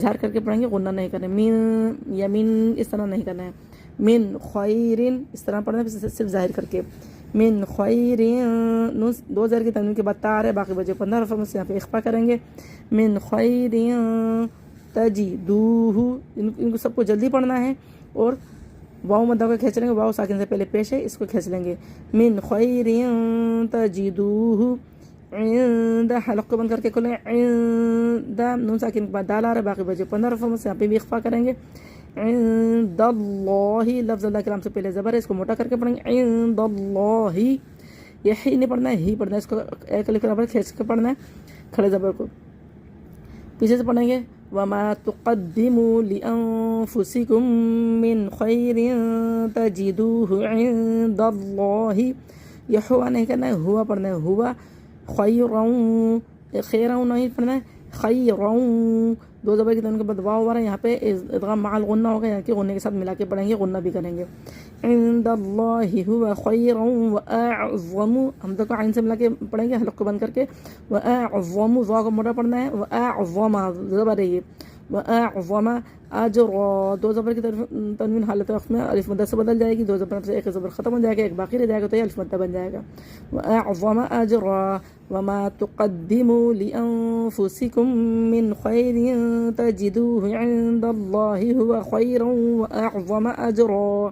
اظہار کر کے پڑھیں گے، غنہ نہیں کرنا ہے. من یا من اس طرح نہیں کرنا ہے. من خیرن اس طرح پڑھنا ہے صرف ظاہر کر کے. من خیرن دو زیر کی تنوین کے بعد تا ہے، باقی بچے 15 حروف سے یہاں پہ اخفا کریں گے. من خیرن تجدوہ، ان کو سب کو جلدی پڑھنا ہے اور واو مدہ کو کھینچ لیں گے، واو ساکن سے پہلے پیش ہے، اس کو کھینچ لیں گے. من خیرن تجدوہ عند، حلق کو بند کر کے کھولیں. عند نون ساکن کے بعد دال آ رہا ہے، باقی بچے 15 حروف سے یہاں پہ بھی اخفا کریں گے. عند اللہ، لفظ اللہ کلام سے پہلے زبر ہے، اس کو موٹا کر کے پڑھیں گے. عند اللہ، یہ ہی نہیں پڑھنا ہے، ہی پڑھنا ہے، اس کو ایک الف کے برابر کھینچ کے پڑھنا ہے کھڑے زبر کو. پیچھے سے پڑھیں گے وَمَا تُقَدِّمُوا لِأَنفُسِكُم مِّن خَيْرٍ تَجِدُوهُ عِندَ اللَّهِ، یہ ہوا نہیں کرنا ہے، ہوا پڑھنا ہے. ہوا خیرًا، خیرًا نہیں پڑھنا ہے، خیرًا دو زبر کی تنوین کے بعد واو آ رہا ہے، یہاں پہ ادغام مع الغنہ ہوگا، یہاں کے غنے کے ساتھ ملا کے پڑھیں گے، غنہ بھی کریں گے. عند اللہ ہوا خیرًا واعظم، حمزہ کو عین سے ملا کے پڑھیں گے حلق کو بند کر کے. واعظم، وا کو موٹا پڑھنا ہے، واعظم زبر ہے یہ. واعظم اجرا، دو زبر کی تنوین حالت وقت میں الف مدہ سے بدل جائے گی، دو زبر سے ایک زبر ختم ہو جائے گا، ایک باقی رہ جائے گا، تو یہ الف مدہ بن جائے گا. واعظم اجرا وما تقدموا لانفسكم من خير تجدوه عند الله هو خيرا واعظم اجرا.